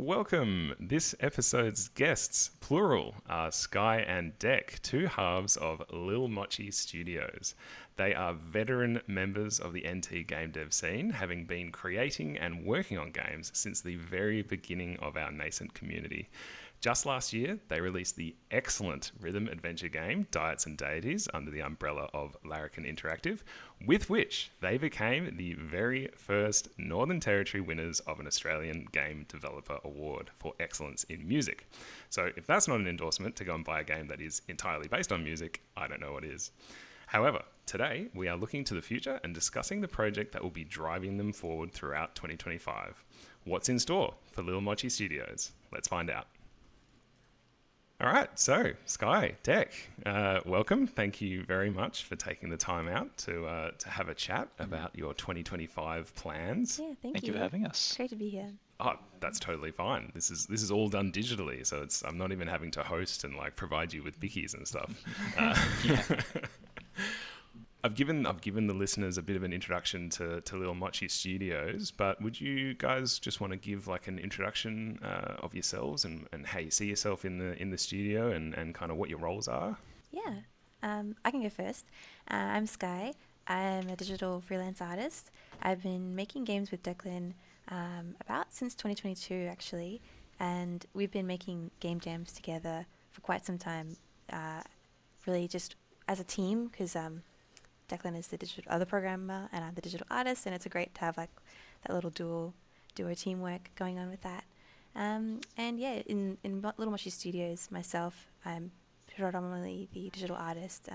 Welcome. This episode's guests, plural, are Skye and Dec, two halves of Lil Mochi Studios. They are veteran members of the NT game dev scene, having been creating and working on games since the very beginning of our nascent community. Just last year, they released the excellent rhythm adventure game Diets and Deities under the umbrella of Larrikin Interactive, with which they became the very first Northern Territory winners of an Australian Game Developer Award for excellence in music. So if that's not an endorsement to go and buy a game that is entirely based on music, I don't know what is. However, today we are looking to the future and discussing the project that will be driving them forward throughout 2025. What's in store for Lil Mochi Studios? Let's find out. All right, so Skye, Dec, welcome. Thank you very much for taking the time out to have a chat about your 2025 plans. Yeah, thank Thank you you for having us. Great to be here. Oh, that's totally fine. This is all done digitally, so I'm not even having to host and like provide you with bickies and stuff. I've given the listeners a bit of an introduction to Lil Mochi Studios, but would you guys just want to give like an introduction of yourselves and how you see yourself in the studio and kind of what your roles are? Yeah, I can go first. I'm Skye. I'm a digital freelance artist. I've been making games with Declan about since 2022 actually, and we've been making game jams together for quite some time, really just as a team because Declan is the other programmer and I'm the digital artist, and it's great to have like that little duo teamwork going on with that. And yeah, in Little Mochi Studios, myself, I'm predominantly the digital artist,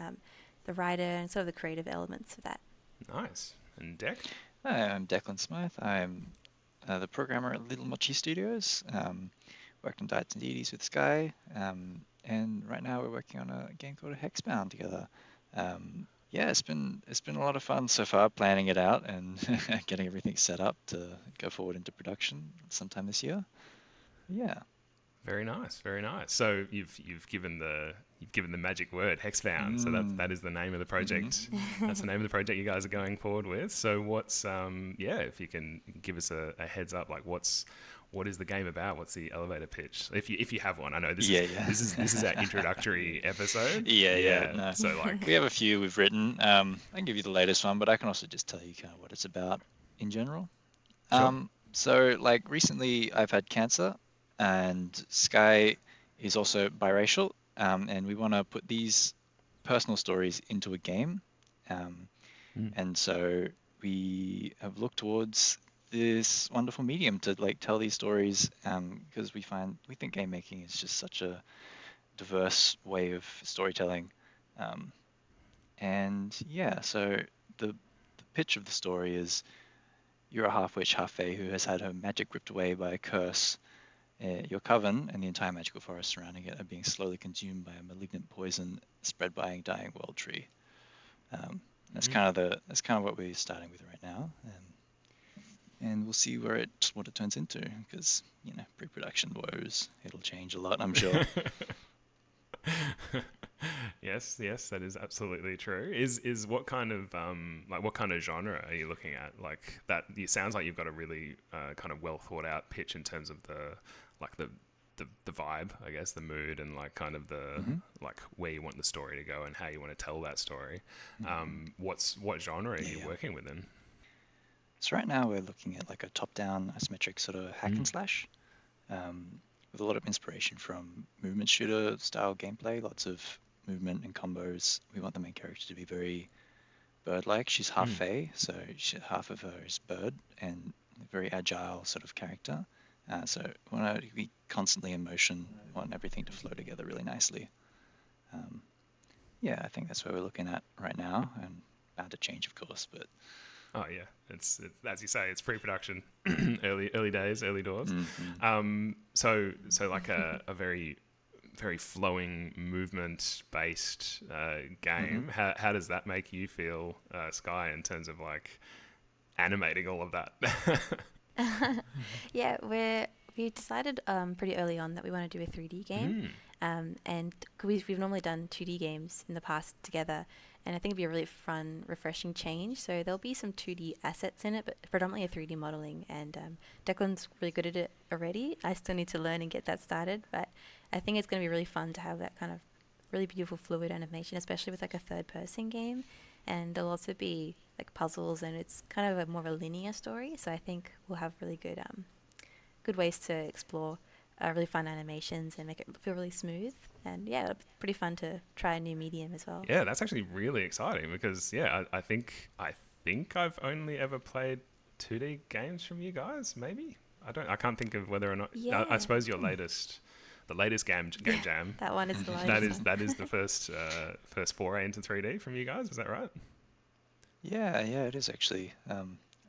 the writer, and sort of the creative elements of that. Nice. And Dec? Hi, I'm Declan Smyth. I'm the programmer at Little Mochi Studios. Worked on Diets and Deities with Skye, and right now we're working on a game called Hexbound together. Yeah, it's been a lot of fun so far, planning it out and getting everything set up to go forward into production sometime this year. Yeah. Very nice, very nice. So you've given the magic word Hexbound. So that is the name of the project. That's the name of the project you guys are going forward with. So what's if you can give us a heads up, like what is the game about? What's the elevator pitch? If you have one, I know this is our introductory episode. Yeah. No. So like we have a few we've written. I can give you the latest one, but I can also just tell you kind of what it's about in general. Sure. So like recently I've had cancer, and Skye is also biracial, and we want to put these personal stories into a game. And so we have looked towards this wonderful medium to like tell these stories, because we think game making is just such a diverse way of storytelling. And yeah, so the pitch of the story is you're a half witch, half fae who has had her magic ripped away by a curse. Your coven and the entire magical forest surrounding it are being slowly consumed by a malignant poison spread by a dying world tree. That's kind of what we're starting with right now, and we'll see what it turns into, because pre-production woes, it'll change a lot, I'm sure. Yes, that is absolutely true. Is what kind of genre are you looking at? Like that, it sounds like you've got a really kind of well thought out pitch in terms of the vibe, I guess, the mood, and like kind of the like where you want the story to go and how you want to tell that story. What genre are you working within? So right now we're looking at like a top-down isometric sort of hack and slash, with a lot of inspiration from movement shooter style gameplay, lots of movement and combos. We want the main character to be very bird-like. She's half fae, so half of her is bird, and a very agile sort of character. So we want to be constantly in motion, want everything to flow together really nicely. I think that's what we're looking at right now, and bound to change, of course, but... Oh yeah, it's as you say, it's pre-production, early days, early doors. So like a very very flowing movement based game. How does that make you feel, Skye, in terms of like animating all of that? Yeah, we decided pretty early on that we want to do a 3D game. And we've normally done 2D games in the past together, and I think it'd be a really fun, refreshing change. So there'll be some 2D assets in it, but predominantly a 3D modeling. And Declan's really good at it already. I still need to learn and get that started, but I think it's going to be really fun to have that kind of really beautiful fluid animation, especially with like a third-person game. And there'll also be like puzzles, and it's kind of a more of a linear story. So I think we'll have really good ways to explore really fun animations and make it feel really smooth. And yeah, it'll be pretty fun to try a new medium as well. Yeah, that's actually really exciting because yeah, I think I've only ever played 2D games from you guys. Maybe I can't think of whether or not. Yeah. I suppose the latest game jam. That one is the That latest is one. that is the first foray into 3D from you guys. Is that right? Yeah, it is actually. I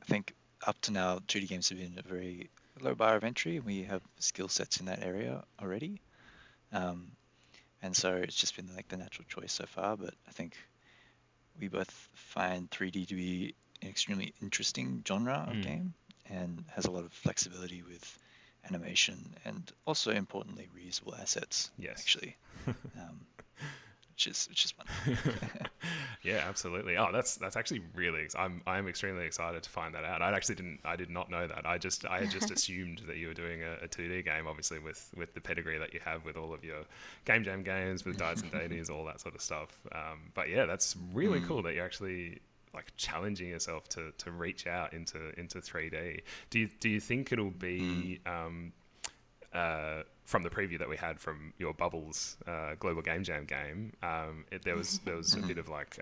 think up to now, 2D games have been a very low bar of entry. We have skill sets in that area already, um, and so it's just been like the natural choice so far. But I think we both find 3D to be an extremely interesting genre of Mm. game, and has a lot of flexibility with animation, and also importantly reusable assets. Yes. Actually, um, which is fun. Yeah, absolutely. Oh, that's actually really. I'm extremely excited to find that out. I did not know that. I had just assumed that you were doing a 2D game, obviously with the pedigree that you have with all of your game jam games with Dice and Deities, all that sort of stuff. But yeah, that's really cool that you're actually like challenging yourself to reach out into 3D. Do you think it'll be from the preview that we had from your Bubbles Global Game Jam game, there was a bit of like,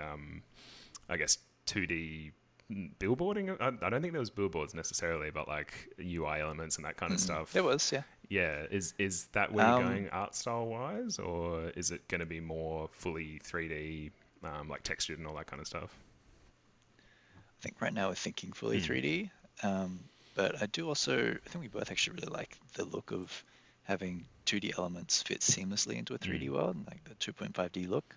I guess, 2D billboarding. I don't think there was billboards necessarily, but like UI elements and that kind of stuff. There was, yeah. Yeah, is that where you're Um, going art style wise, or is it going to be more fully 3D, like textured and all that kind of stuff? I think right now we're thinking fully 3D, but I think we both actually really like the look of having 2D elements fit seamlessly into a 3D world, like the 2.5D look.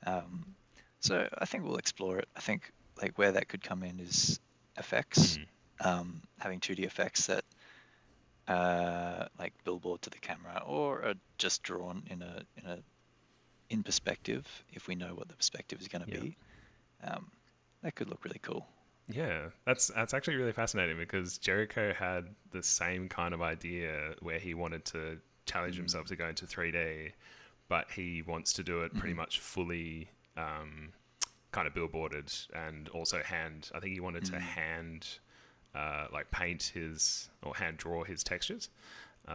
Um, so I think we'll explore it. I think like where that could come in is effects, having 2D effects that like billboard to the camera or are just drawn in perspective if we know what the perspective is going to Yeah. be. That could look really cool. Yeah, that's actually really fascinating because Jericho had the same kind of idea where he wanted to challenge himself to go into 3D, but he wants to do it pretty much fully kind of billboarded and also hand. I think he wanted to like paint his or hand draw his textures.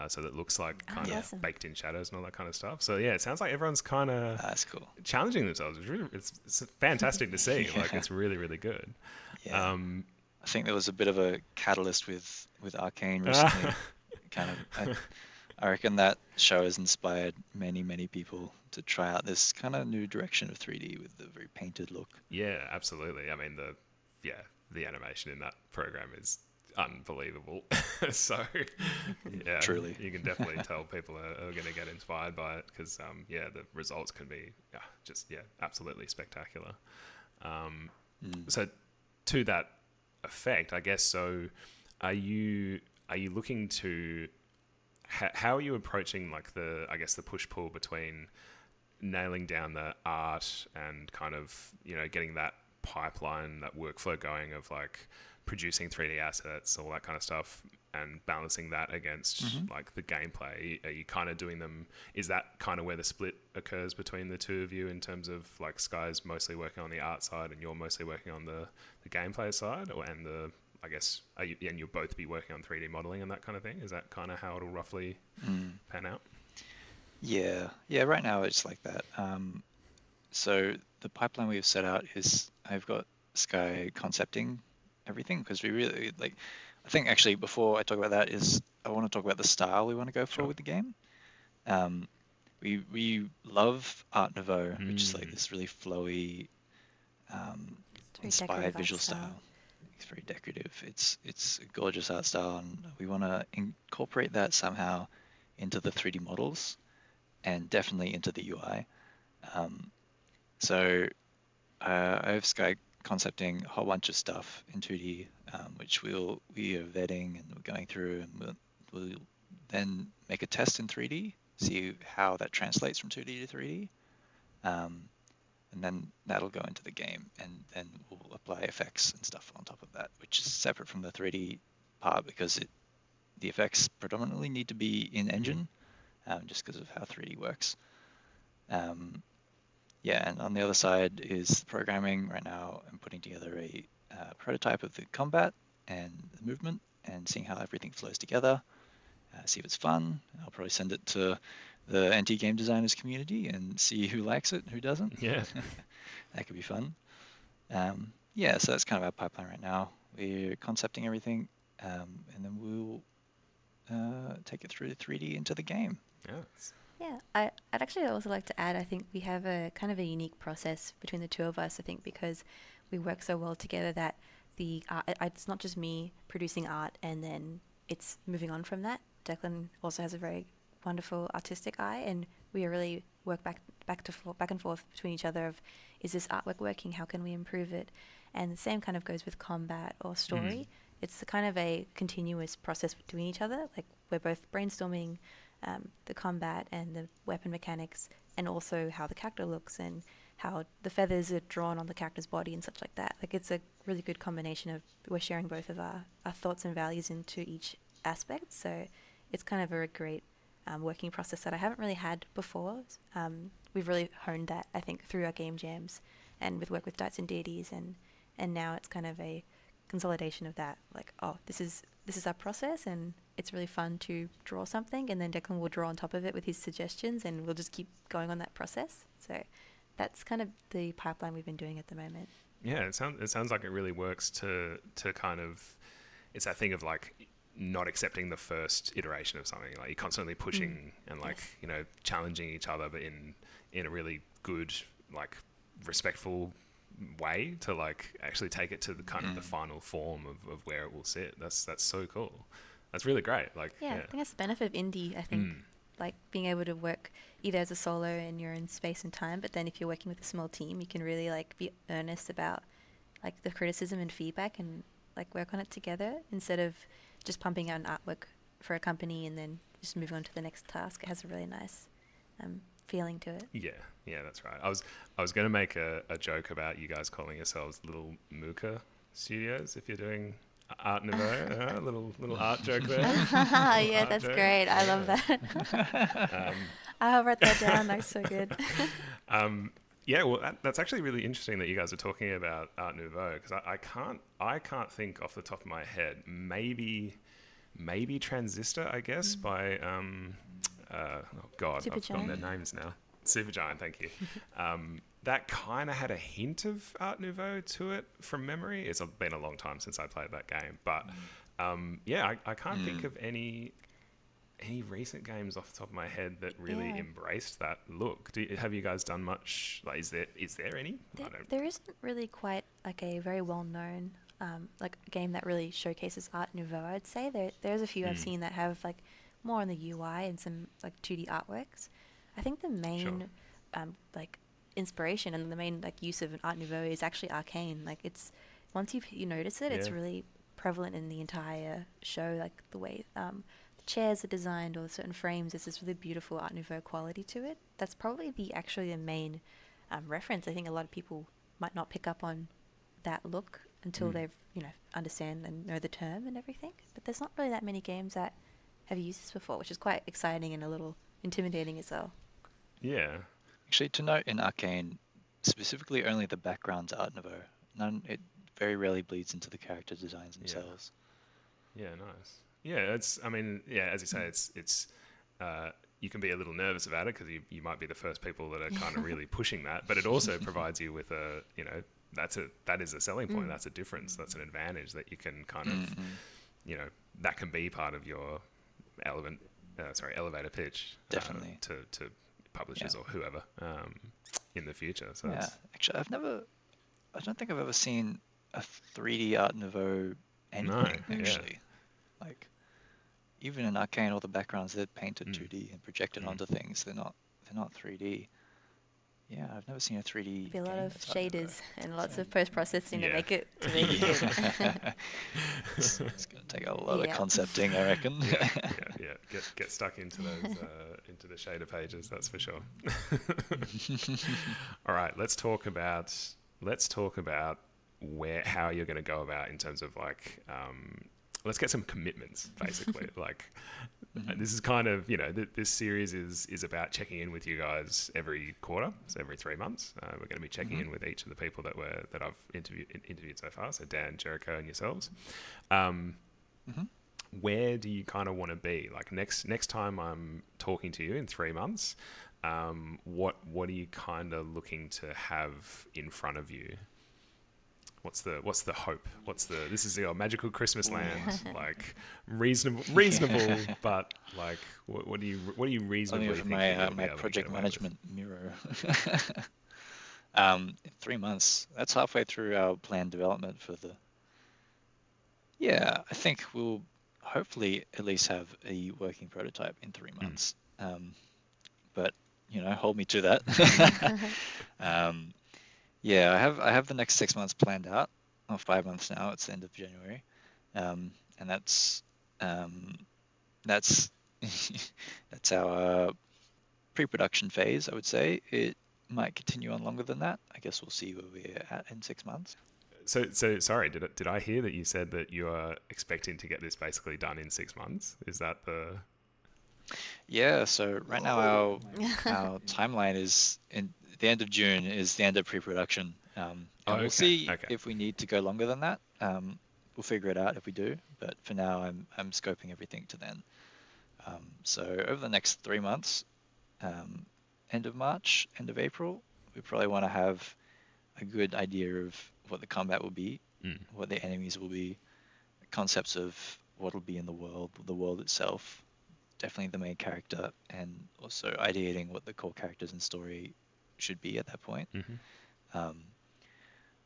So that it looks like kind of Awesome. baked in shadows and all that kind of stuff. So yeah, it sounds like everyone's kind of That's cool. challenging themselves. It's fantastic to see. Like it's really, really good. Yeah. Um, I think there was a bit of a catalyst with Arcane recently. kind of, I reckon that show has inspired many people to try out this kind of new direction of 3D with the very painted look. yeah, absolutely. I mean, the animation in that program is unbelievable. So yeah, Truly. you can definitely tell people are going to get inspired by it because yeah, the results can be just absolutely spectacular. So to that effect, I guess. So are you looking to how are you approaching like the push pull between nailing down the art and kind of getting that pipeline, that workflow going of like producing 3D assets, all that kind of stuff, and balancing that against like the gameplay? Are you kind of doing them? Is that kind of where the split occurs between the two of you in terms of like Skye's mostly working on the art side and you're mostly working on the gameplay side, and you'll both be working on 3D modeling and that kind of thing? Is that kind of how it'll roughly pan out? Yeah, right now it's like that. So the pipeline we've set out is I've got Skye concepting everything because we really like. I think actually before I talk about that is I want to talk about the style we want to go for with the game. We love Art Nouveau, which is like this really flowy, It's very inspired decorative art visual style. It's very decorative. It's a gorgeous art style, and we want to incorporate that somehow into the 3D models and definitely into the UI. So I have Skye concepting a whole bunch of stuff in 2D, which we are vetting and we're going through, and we'll then make a test in 3D see how that translates from 2D to 3D. Um, and then that'll go into the game, and then we'll apply effects and stuff on top of that, which is separate from the 3D part because the effects predominantly need to be in engine, just because of how 3D works. Yeah, and on the other side is programming. Right now, I'm putting together a prototype of the combat and the movement, and seeing how everything flows together. See if it's fun. I'll probably send it to the anti-game designers community and see who likes it, who doesn't. Yeah. That could be fun. Yeah, so that's kind of our pipeline right now. We're concepting everything, and then we'll take it through to 3D into the game. Yeah. Yeah, I'd actually also like to add, I think we have a kind of a unique process between the two of us, I think, because we work so well together that the art, it's not just me producing art and then it's moving on from that. Declan also has a very wonderful artistic eye, and we really work back and forth between each other of, is this artwork working? How can we improve it? And the same kind of goes with combat or story. It's kind of a continuous process between each other. Like we're both brainstorming the combat and the weapon mechanics, and also how the character looks and how the feathers are drawn on the character's body and such like that. Like it's a really good combination of we're sharing both of our thoughts and values into each aspect. So it's kind of a great working process that I haven't really had before. We've really honed that, I think, through our game jams and with work with Dites and Deities, and now it's kind of a consolidation of that. Like, oh, this is our process, and it's really fun to draw something, and then Declan will draw on top of it with his suggestions, and we'll just keep going on that process. So that's kind of the pipeline we've been doing at the moment. Yeah, it sounds like it really works to kind of, it's that thing of like not accepting the first iteration of something. Like you're constantly pushing and like, Yes. you know, challenging each other, but in a really good, like respectful way to like actually take it to the kind of the final form of where it will sit. That's so cool. That's really great. Like Yeah, I think that's the benefit of indie, I think. Like being able to work either as a solo and you're in space and time, but then if you're working with a small team, you can really like be earnest about like the criticism and feedback and like work on it together instead of just pumping out an artwork for a company and then just moving on to the next task. It has a really nice feeling to it. Yeah, that's right. I was going to make a joke about you guys calling yourselves Lil Mochi Studios if you're doing Art Nouveau. Little art joke there. Yeah, Art that's joke. great. I love that. I'll write that down. That's so good. Yeah, well, that's actually really interesting that you guys are talking about Art Nouveau because I can't think off the top of my head. Maybe Transistor, I guess, by oh God, I've forgotten their names now. Supergiant, thank you. That kind of had a hint of Art Nouveau to it from memory. It's been a long time since I played that game, but yeah, I can't think of any recent games off the top of my head that really embraced that look. Have you guys done much? Like, is there any? There isn't really quite like a very well known like game that really showcases Art Nouveau. I'd say there's a few I've seen that have like more on the UI and some like 2D artworks. I think the main like inspiration and the main like use of an Art Nouveau is actually Arcane. Like it's once you notice it, it's really prevalent in the entire show. Like the way the chairs are designed or certain frames, there's this really beautiful Art Nouveau quality to it. That's probably the main reference. I think a lot of people might not pick up on that look until they've understand and know the term and everything. But there's not really that many games that have used this before, which is quite exciting and a little intimidating as well. Yeah. Actually, to note in Arcane, specifically only the backgrounds Art Nouveau. It very rarely bleeds into the character designs themselves. Yeah, nice. Yeah, as you say, it's you can be a little nervous about it because you might be the first people that are kind of really pushing that, but it also provides you with that is a selling point. That's a difference. That's an advantage that you can kind of, that can be part of your elevator pitch. Definitely. To publishers or whoever in the future. So actually, I don't think I've ever seen a 3D Art Nouveau anything, actually. Like, even in Arcane, all the backgrounds, they're painted 2D and projected onto things. They're not 3D. Yeah, I've never seen a 3D Be a lot game of that's hard to shaders and lots say. of post-processing to Yeah. make it good. Yeah. It's going to take a lot of Yeah. concepting, I reckon. Yeah. Get stuck into those into the shader pages. That's for sure. All right, let's talk about how you're going to go about in terms of like let's get some commitments basically. Like Mhm. this is kind of this series is about checking in with you guys every quarter, so every 3 months. We're going to be checking Mhm. in with each of the people that I've interviewed so far. So Dan, Jericho, and yourselves. Um, Mhm. where do you kind of want to be? Like next time I'm talking to you in 3 months, what are you kind of looking to have in front of you? What's the hope? This is your magical Christmas Ooh. land, like reasonable, Yeah. but like what do you Let me reasonably open think that you'll be my able to get project away with? management mirror. In 3 months, that's halfway through our planned development for the. Yeah, I think we'll hopefully at least have a working prototype in three Mm. months. But hold me to that. Um, yeah, I have the next 6 months planned out, or 5 months now. It's the end of January, and um, that's that's our pre-production phase, I would say. It might continue on longer than that. I guess we'll see where we're at in 6 months. So sorry, did I hear that you said that you are expecting to get this basically done in 6 months? Is that the? Yeah, so right now Whoa. our timeline is in the end of June is the end of pre-production, Oh, and we'll okay, see okay. if we need to go longer than that. We'll figure it out if we do, but for now I'm scoping everything to then. So over the next 3 months, um, end of March, end of April, we probably want to have a good idea of what the combat will be, Mm. what the enemies will be, concepts of what will be in the world itself, definitely the main character, and also ideating what the core characters and story should be at that point. Mm-hmm. Um,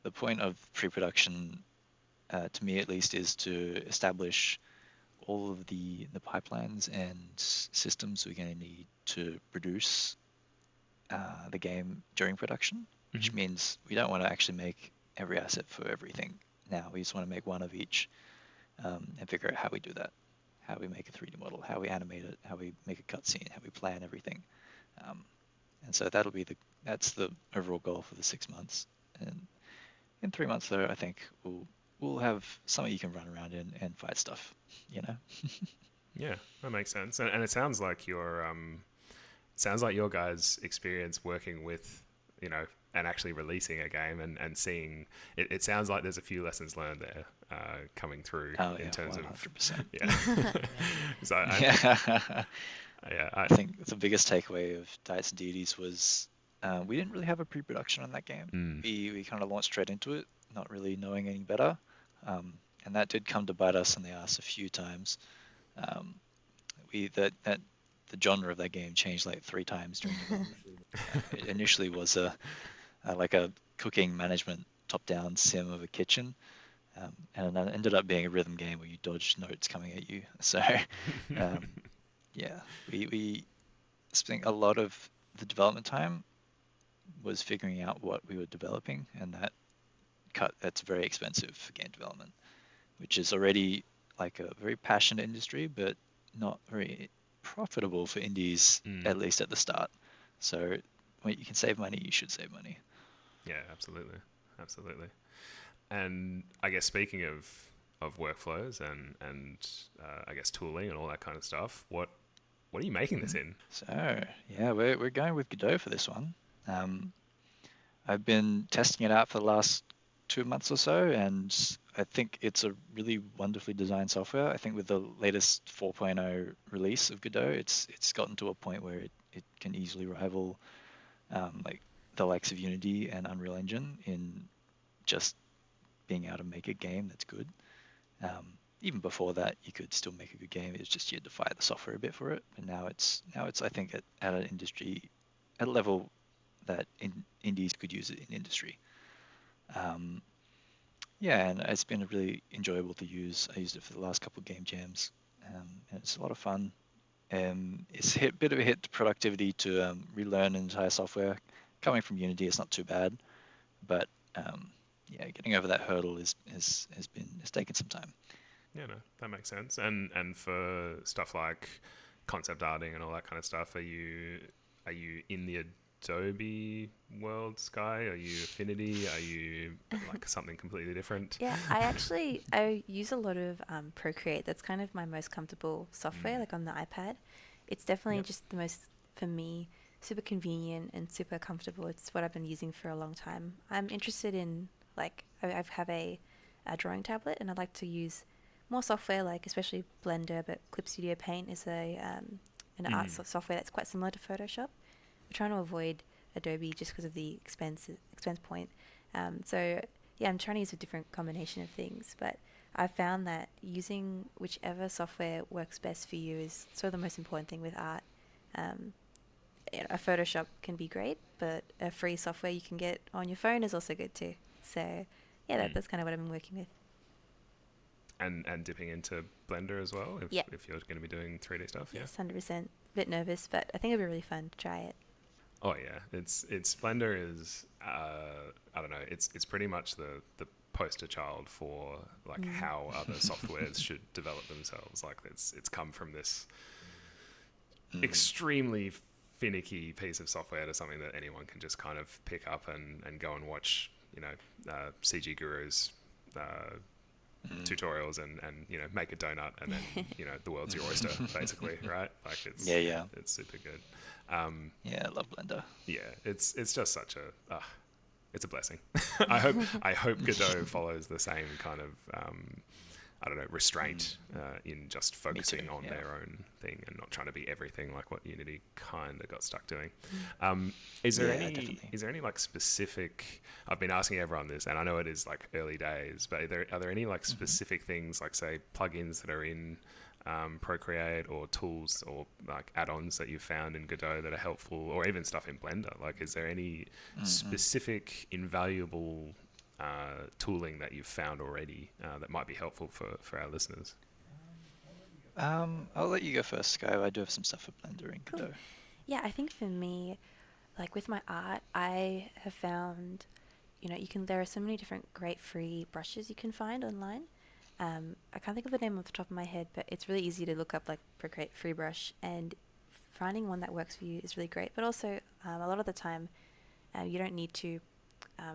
the point of pre-production, to me at least, is to establish all of the pipelines and systems we're going to need to produce the game during production, which Mm-hmm. means we don't want to actually make every asset for everything now. We just want to make one of each, and figure out how we do that, how we make a 3D model, how we animate it, how we make a cutscene, how we plan everything. Um, and so that's the overall goal for the 6 months. And in 3 months, though, I think we'll have something you can run around in and fight stuff. You know. Yeah, that makes sense. And it sounds like your guys' experience working with, and actually releasing a game and seeing it sounds like there's a few lessons learned there coming through Oh in yeah, terms of 100%. yeah. So Yeah. yeah, I think the biggest takeaway of Diets and Deities was we didn't really have a pre-production on that game. mm, We kind of launched straight into it, not really knowing any better, and that did come to bite us in the ass a few times. Um, we that the genre of that game changed like 3 times during development. It initially was like a cooking management top-down sim of a kitchen, and it ended up being a rhythm game where you dodge notes coming at you. So um, yeah, we spent a lot of the development time was figuring out what we were developing, and that's very expensive for game development, which is already like a very passionate industry, but not very profitable for indies, mm, at least at the start. So when you can save money, you should save money. yeah, absolutely. And I guess speaking of workflows and I guess tooling and all that kind of stuff, what are you making this Mhm. in? So yeah, we're going with Godot for this one. Um, I've been testing it out for the last 2 months or so, and I think it's a really wonderfully designed software. I think with the latest 4.0 release of Godot, it's gotten to a point where it can easily rival like the likes of Unity and Unreal Engine in just being able to make a game that's good. Even before that, you could still make a good game. It's just you had to fight the software a bit for it. But now it's I think at an industry at a level that indies could use it in industry. Um, yeah, and it's been really enjoyable to use. I used it for the last couple of game jams, and it's a lot of fun. It's a bit of a hit to productivity to relearn an entire software coming from Unity, it's not too bad, but yeah, getting over that hurdle has taken some time. Yeah, no, that makes sense. And for stuff like concept arting and all that kind of stuff, are you in the Adobe world, Sky? Are you Affinity? Are you like something completely different? Yeah, I use a lot of Procreate. That's kind of my most comfortable software, like on the iPad. It's definitely Yep. just the most, for me, super convenient and super comfortable. It's what I've been using for a long time. I'm interested in, like, I have a drawing tablet, and I'd like to use more software, like especially Blender, but Clip Studio Paint is an art Mm. software that's quite similar to Photoshop. We're trying to avoid Adobe just because of the expense point. So yeah, I'm trying to use a different combination of things, but I've found that using whichever software works best for you is sort of the most important thing with art. Um, a Photoshop can be great, but a free software you can get on your phone is also good too. So yeah, Mm. that's kind of what I've been working with. And dipping into Blender as well, Yeah, if you're going to be doing 3D stuff, yeah. yes, 100%. A bit nervous, but I think it'll be really fun to try it. Oh yeah, it's Blender is I don't know, it's pretty much the poster child for like Mm. how other softwares should develop themselves. Like it's come from this Mm. extremely finicky piece of software to something that anyone can just kind of pick up and go and watch, CG gurus Mm. tutorials and make a donut and then the world's your oyster basically, right? Like Yeah, yeah, it's super good. yeah. I love Blender. Yeah, it's just such a it's a blessing. I hope Godot follows the same kind of I don't know, restraint in just Me too. focusing on Yeah. their own thing and not trying to be everything like what Unity kind of got stuck doing. Mm. Is there Yeah, any definitely. is there any like specific? I've been asking everyone this, and I know it is like early days, but are there any like Hmm. specific things like say plugins that are in Procreate or tools or like add-ons that you've found in Godot that are helpful, or even stuff in Blender? Like, is there any Hmm. specific invaluable tooling that you've found already that might be helpful for our listeners? I'll let you go first, Sky. I do have some stuff for Blender and Cool. Godot. Yeah, I think for me, like with my art, I have found, there are so many different great free brushes you can find online. I can't think of the name off the top of my head, but it's really easy to look up like Procreate free brush, and finding one that works for you is really great. But also, a lot of the time, you don't need to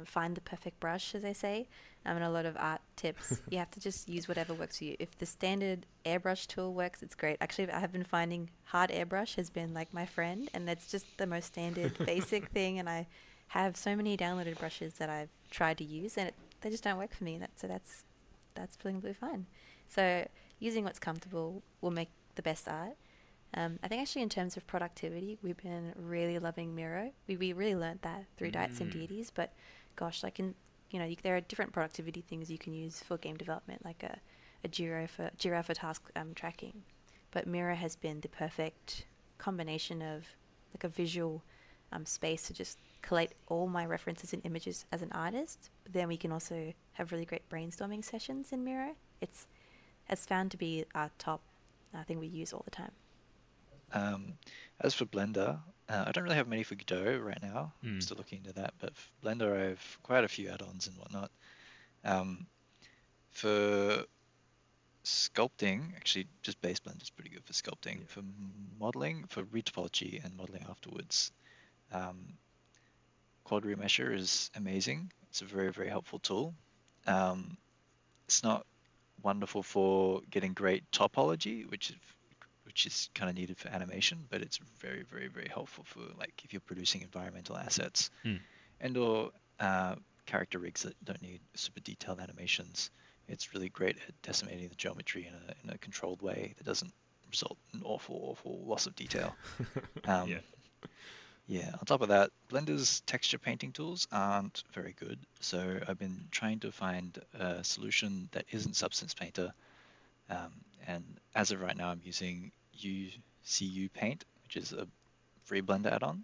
find the perfect brush, as they say. And a lot of art tips, you have to just use whatever works for you. If the standard airbrush tool works, it's great. Actually, I have been finding hard airbrush has been like my friend, and that's just the most standard, basic thing. And I have so many downloaded brushes that I've tried to use, and they just don't work for me. That's perfectly fine. So using what's comfortable will make the best art. I think actually in terms of productivity, we've been really loving Miro. We really learnt that through Diets and Mm. Deities, but gosh, there are different productivity things you can use for game development, like a Jira for task tracking. But Miro has been the perfect combination of like a visual space to just collate all my references and images as an artist. But then we can also have really great brainstorming sessions in Miro. It's found to be our top thing we use all the time. Um, as for Blender, I don't really have many for Godot right now. I'm Mm. still looking into that, but for Blender, I have quite a few add-ons and whatnot. Um, for sculpting, actually, just base Blender is pretty good for sculpting. Yeah. For modeling, for retopology and modeling afterwards, um, Quad Remesher is amazing. It's a very, very helpful tool. Um, it's not wonderful for getting great topology, which is kind of needed for animation, but it's very, very, very helpful for like if you're producing environmental assets Mm. and/or character rigs that don't need super detailed animations. It's really great at decimating the geometry in a controlled way that doesn't result in awful, awful loss of detail. Yeah. Um, yeah, on top of that, Blender's texture painting tools aren't very good, so I've been trying to find a solution that isn't Substance Painter. Um, and as of right now, I'm using UCU Paint, which is a free Blender add-on,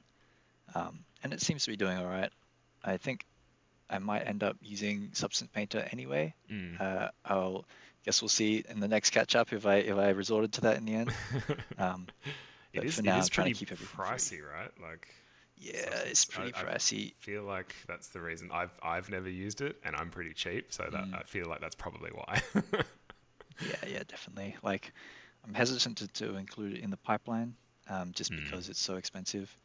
and it seems to be doing all right. I think I might end up using Substance Painter anyway. Mm. I'll guess we'll see in the next catch up if I resorted to that in the end. Um, It but is for it now, is I'm trying to pretty keep everything free. pricey, right? Like, Yeah, it's substance. pretty I pricey. feel like that's the reason. I've never used it, and I'm pretty cheap, so that Mm, I feel like that's probably why. yeah, definitely. Like, I'm hesitant to include it in the pipeline, just Hmm. because it's so expensive.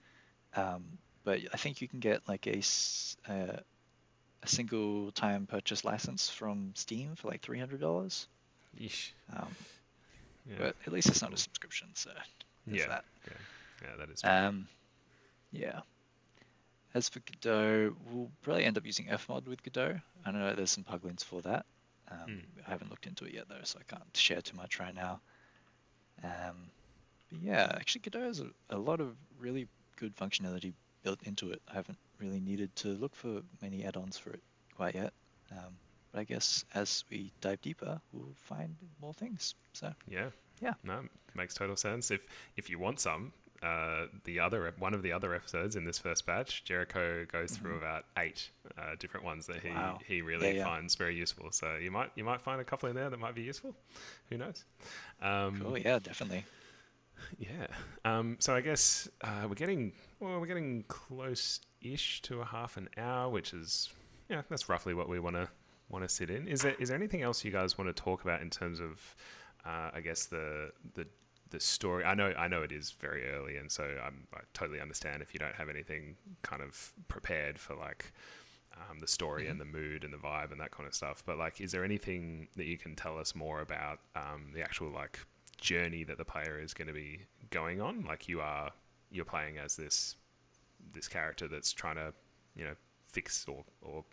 Um, but I think you can get like a single time purchase license from Steam for like $300. Yeesh. Um, Yeah. but at least it's not a Cool. subscription, so there's Yeah. that. Yeah. Yeah. That is true. Um, yeah. As for Godot, we'll probably end up using Fmod with Godot. I know there's some plugins for that. Hmm. I haven't looked into it yet though, so I can't share too much right now. Um, but yeah, actually Godot has a lot of really good functionality built into it. I haven't really needed to look for many add-ons for it quite yet. But I guess as we dive deeper, we'll find more things. So Yeah. yeah. No, makes total sense. If you want some, one of the other episodes in this first batch, Jericho goes through Hmm. about 8 different ones that Wow. he Yeah, really yeah. finds very useful. So you might find a couple in there that might be useful. Who knows? Um, Cool. Yeah, definitely. yeah. So I guess we're getting close-ish to a half an hour, which is that's roughly what we want to sit in. Is there anything else you guys want to talk about in terms of I guess the story? I know it is very early, and so I totally understand if you don't have anything kind of prepared for like the story Hmm. and the mood and the vibe and that kind of stuff. But like, is there anything that you can tell us more about the actual like journey that the player is going to be going on? Like you're playing as this character that's trying to fix or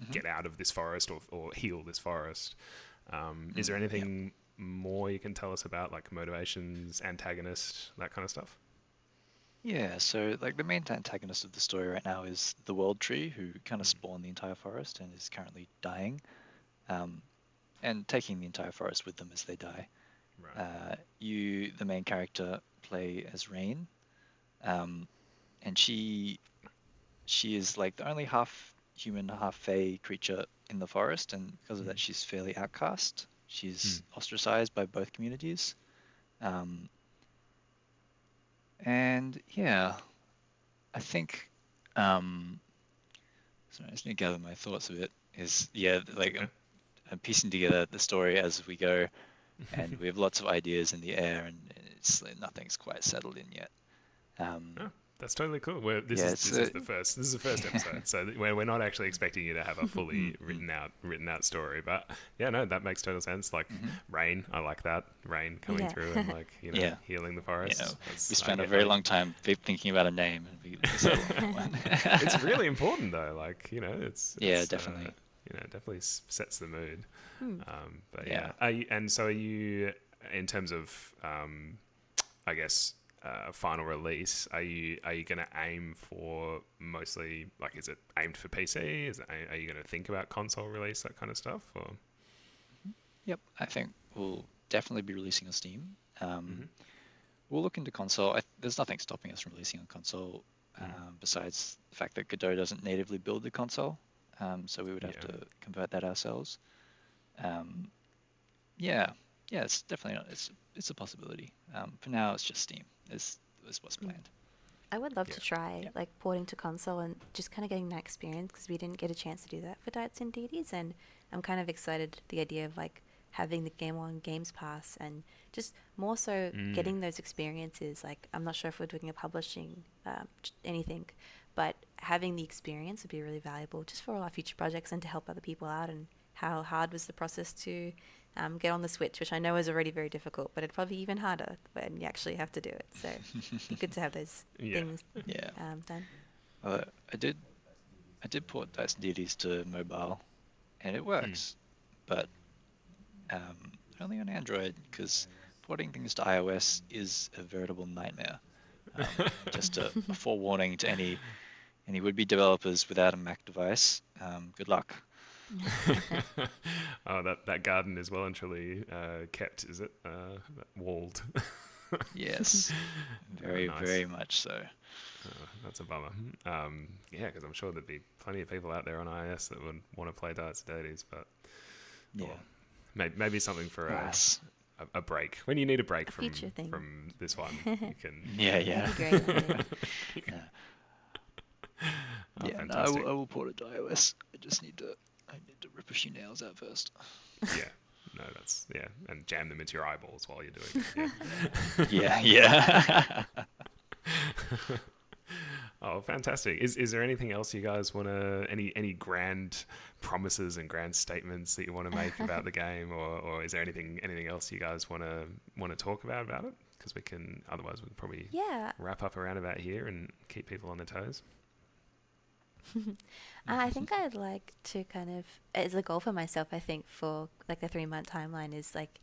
Hmm. get out of this forest or heal this forest. Is there Yeah. anything more you can tell us about like motivations, antagonist, that kind of stuff? Yeah, so like the main antagonist of the story right now is the World Tree, who kind of Mm, spawned the entire forest and is currently dying, um, and taking the entire forest with them as they die. right. You, the main character, play as Rain, um, and she is like the only half human, half fae creature in the forest, and because of that, Mm, she's fairly outcast. mm, She's ostracized by both communities. Um, and yeah, I think. Um, So I just need to gather my thoughts a bit. Is yeah, that's like okay. I'm piecing together the story as we go, and we have lots of ideas in the air, and it's like nothing's quite settled in yet. Um, Oh, that's totally cool. This yeah, is it's this is the first episode, so we're not actually expecting you to have a fully mm, mm, written out story. But yeah, no, that makes total sense. Like mhm. Rain, I like that. Rain coming Yeah. through and like Yeah, healing the you know, forest. we That's I spent a get. very long time thinking about a name, and we settled on that It's one. really important though. Like Yeah, definitely. definitely sets the mood. Hmm. But yeah, Yeah. and so are you in terms of I guess final release? Are you going to aim for mostly like is it aimed for PC? Are you going to think about console release, that kind of stuff? Or Yep, I think we'll definitely be releasing on Steam. mm-hmm. We'll look into console. There's nothing stopping us from releasing on console, Mm. besides the fact that Godot doesn't natively build the console, so we would have Yeah, to convert that ourselves. Um, yeah, yeah, it's definitely not, it's a possibility. For now, it's just Steam. Is what's Mm. planned. I would love yeah, to try Yeah. like porting to console and just kind of getting that experience because we didn't get a chance to do that for Diets and Deities, and I'm kind of excited the idea of like having the game on Games Pass and just more so mm. getting those experiences. Like I'm not sure if we're doing a publishing anything, but having the experience would be really valuable just for all our future projects and to help other people out. And how hard was the process to get on the Switch, which I know is already very difficult, but it'd probably be even harder when you actually have to do it. So it'd be good to have those Yeah, things Yeah, done. uh, I did I did port Dice and Deities to mobile, and it mm. works, but only on Android because porting things to iOS is a veritable nightmare. Just a forewarning to any would-be developers without a Mac device. Good luck. Oh, that garden is well and truly kept, is it? Walled. Yes, Oh, very, nice. very much so. That's a bummer. Yeah, because I'm sure there'd be plenty of people out there on iOS that would want to play Diets and Deities, but well, Yeah. maybe something for Alas. a break. When you need a break A future thing. from this one, you can. Yeah, That'd yeah. be great. Yeah. You can Yeah. Oh, Yeah, no, fantastic. I will port it to iOS. I need to rip a few nails out first. Yeah. No, and jam them into your eyeballs while you're doing it. Yeah, yeah. Oh, fantastic. Is there anything else you guys want to, any grand promises and grand statements that you want to make about the game, or is there anything else you guys want to talk about it? Because we can, otherwise we can probably wrap up around about here and keep people on their toes. I think I'd like to kind of, as a goal for myself, I think for like the 3-month timeline is like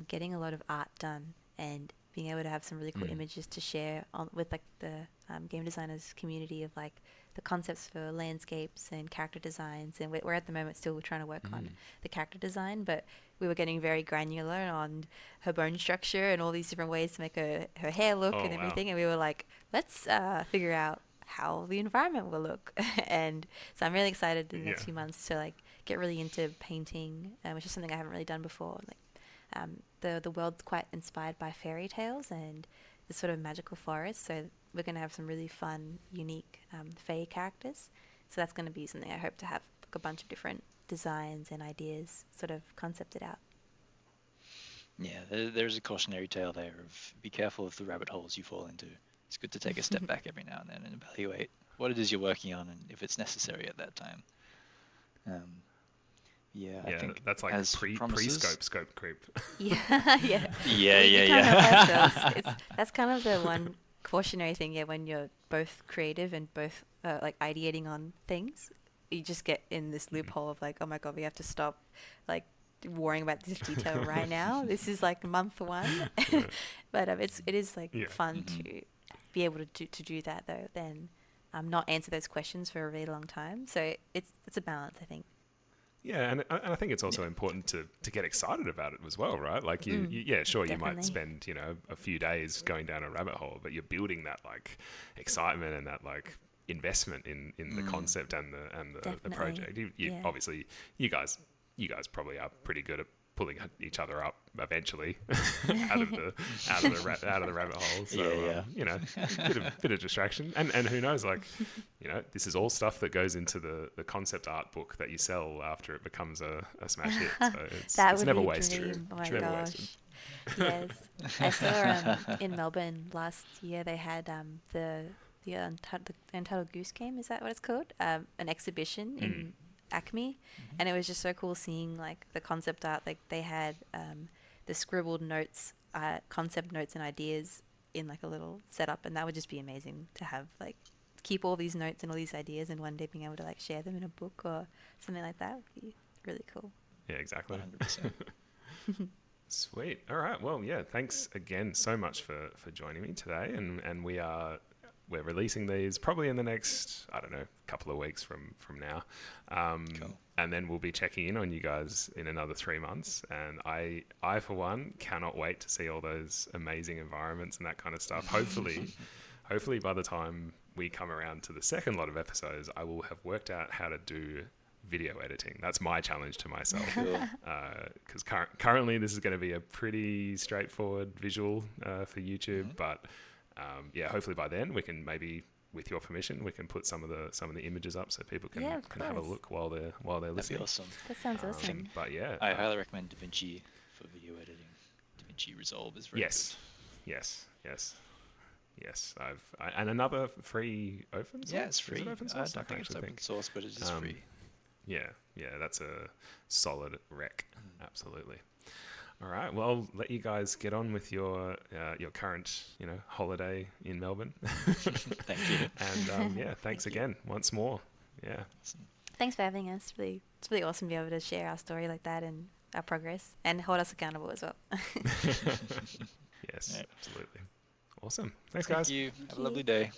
getting a lot of art done and being able to have some really cool images to share with like the game designers community of like the concepts for landscapes and character designs. And we're at the moment still trying to work on the character design, but we were getting very granular on her bone structure and all these different ways to make her hair look and everything. And we were like, let's figure out how the environment will look. And so I'm really excited in the next few months to like get really into painting, which is something I haven't really done before. Like the world's quite inspired by fairy tales and the sort of magical forest, so we're going to have some really fun, unique fae characters. So that's going to be something I hope to have like a bunch of different designs and ideas sort of concepted out. Yeah, there's a cautionary tale there of be careful of the rabbit holes you fall into. It's good to take a step back every now and then and evaluate what it is you're working on and if it's necessary at that time. I think that's like pre-scope creep. Yeah. That's kind of the one cautionary thing. Yeah, when you're both creative and both like ideating on things, you just get in this loophole of like, oh my god, we have to stop like worrying about this detail right now. This is like month 1, but it is like fun to be able to do that though. Then not answer those questions for a really long time. So it's a balance, I think. Yeah, and I think it's also important to get excited about it as well, right? Like sure, definitely. You might spend a few days going down a rabbit hole, but you're building that like excitement and that like investment in the concept and the project. Obviously, you guys probably are pretty good at pulling each other up eventually out of the rabbit hole. So bit of distraction, and who knows, like this is all stuff that goes into the concept art book that you sell after it becomes a smash hit. So it's never wasted. Oh my gosh. Yes, I saw in Melbourne last year they had the Untitled Goose Game. Is that what it's called? An exhibition in Acme, and it was just so cool seeing like the concept art. Like they had the scribbled notes, concept notes and ideas in like a little setup, and that would just be amazing to have, like keep all these notes and all these ideas and one day being able to like share them in a book or something like that would be really cool. Yeah, exactly. 100%. Sweet. All right. Well, yeah, thanks again so much for joining me today, and we're releasing these probably in the next, I don't know, couple of weeks from now. Cool. And then we'll be checking in on you guys in another 3 months. And I for one, cannot wait to see all those amazing environments and that kind of stuff. Hopefully by the time we come around to the second lot of episodes, I will have worked out how to do video editing. That's my challenge to myself. Because currently this is going to be a pretty straightforward visual for YouTube, but hopefully by then we can maybe, with your permission, we can put some of the images up so people can have a look while they're listening. That'd be awesome. That sounds awesome. But yeah, I highly recommend DaVinci for video editing. DaVinci Resolve is very good. Yes. And another free open source. Yeah, it's free. Is it open source? I don't think it's open source, but it is free. Yeah, that's a solid rec. Absolutely. All right, well, I'll let you guys get on with your current holiday in Melbourne. Thank you. And thanks again once more. Yeah. Thanks for having us. It's really awesome to be able to share our story like that and our progress and hold us accountable as well. Yes, absolutely. Awesome. Thanks, guys. Thank you. Have a lovely day.